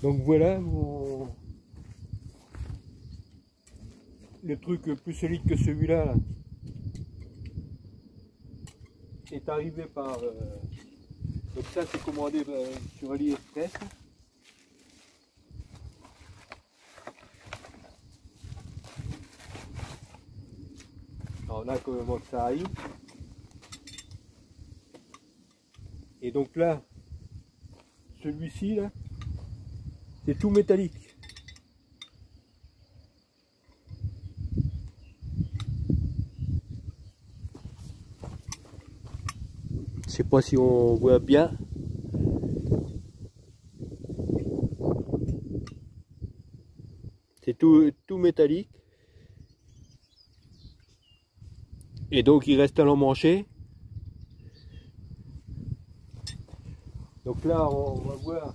Donc voilà le truc plus solide que celui-là est arrivé par donc ça c'est commandé sur AliExpress. Alors là comment ça arrive. Et donc là celui-ci là c'est tout métallique. Je sais pas si on voit bien. C'est tout métallique. Et donc il reste à l'emmancher. Donc là on va voir.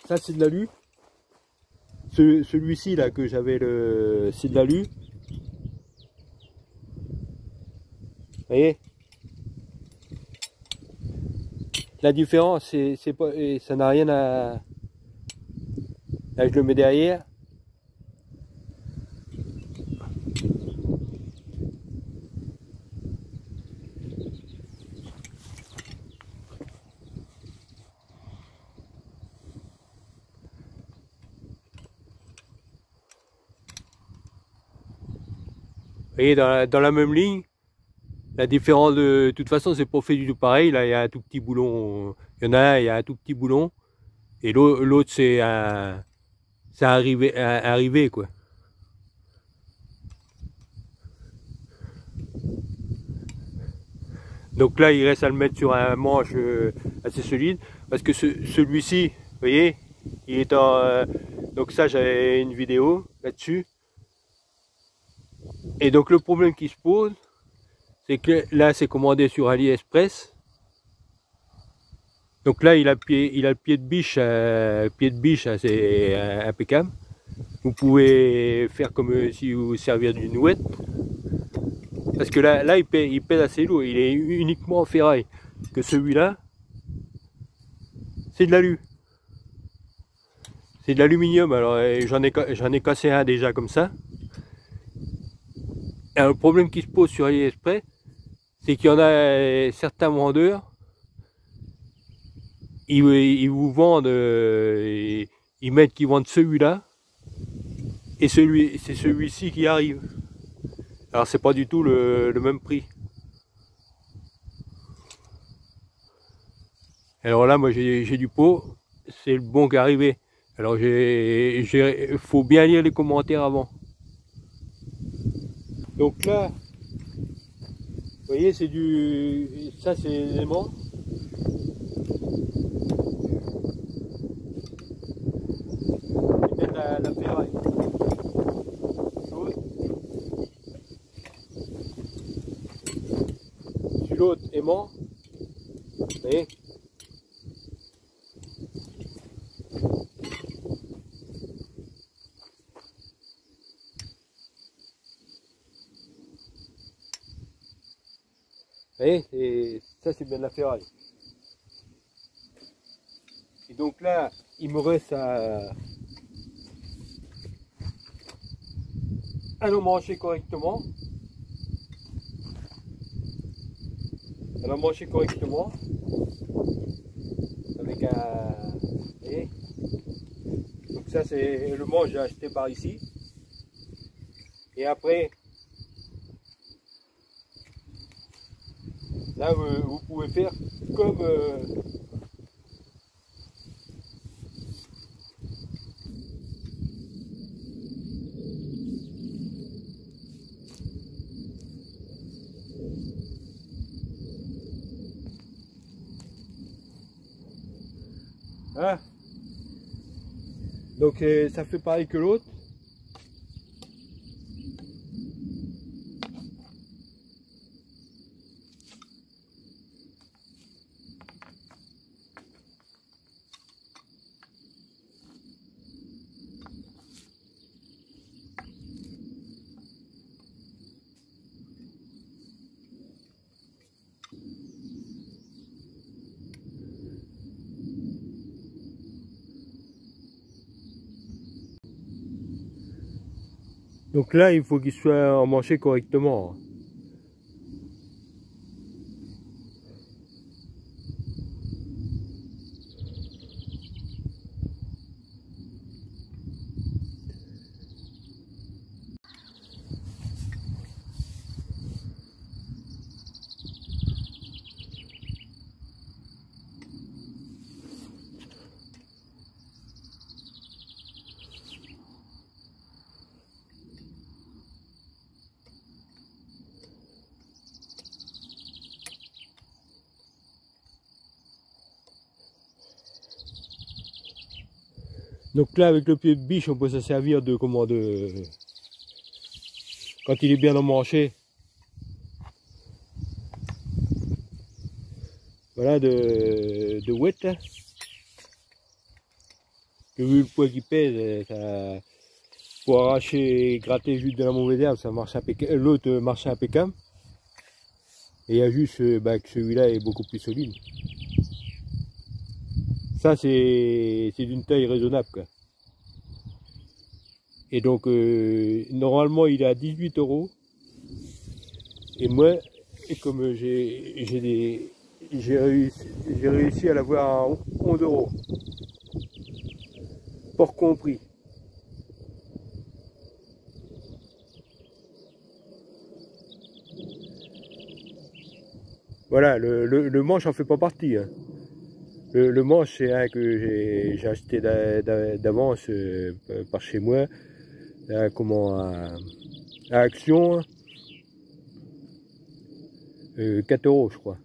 Ça c'est de l'alu. Celui-ci là que j'avais c'est de l'alu. Vous voyez? La différence, c'est pas, et ça n'a rien à... Là, je le mets derrière. Vous voyez, dans la même ligne, la différence de toute façon, c'est pas fait du tout pareil. Là, il y a un tout petit boulon. Il y en a un, il y a un tout petit boulon. Et l'autre, c'est un arrivé, quoi. Donc là, il reste à le mettre sur un manche assez solide. Parce que celui-ci, vous voyez, il est en... donc ça, j'avais une vidéo là-dessus. Et donc le problème qui se pose, c'est que là, c'est commandé sur AliExpress. Donc là, il a le pied de biche assez impeccable. Vous pouvez faire comme si vous servir d'une nouette. Parce que là il pèse assez lourd. Il est uniquement en ferraille. Que celui-là, c'est de l'alu. C'est de l'aluminium. Alors j'en ai cassé un déjà comme ça. Et le problème qui se pose sur AliExpress, c'est qu'il y en a certains vendeurs. Ils vous vendent, ils mettent qu'ils vendent celui-là et c'est celui-ci qui arrive. Alors c'est pas du tout le même prix. Alors là moi j'ai du pot, c'est le bon qui est arrivé. Alors faut bien lire les commentaires avant. Donc là, vous voyez ça c'est l'élément. La ferraille. Sur l'autre aimant, vous voyez. Vous voyez, ça c'est bien de la ferraille. Et donc là, il me reste à l'emmancher correctement. À l'emmancher correctement. Avec un... Vous voyez. Donc ça c'est le manche que j'ai acheté par ici. Et après, là vous pouvez faire comme... hein? Donc ça fait pareil que l'autre. Donc là, il faut qu'il soit emmanché correctement. Donc là, avec le pied de biche, on peut se servir de comment quand il est bien emmanché. Voilà, de ouette là. Que vu le poids qu'il pèse, ça, pour arracher et gratter juste de la mauvaise herbe, ça marche impeccable. L'autre marche impeccable. Et il y a juste que celui-là est beaucoup plus solide. Ça, c'est d'une taille raisonnable, quoi. Et donc, normalement, il est à 18 €. Et moi, comme j'ai réussi à l'avoir à 11 €. Port compris. Voilà, le manche en fait pas partie. Hein. Le manche, c'est un que j'ai acheté d'avance par chez moi, à Action, 4 € je crois.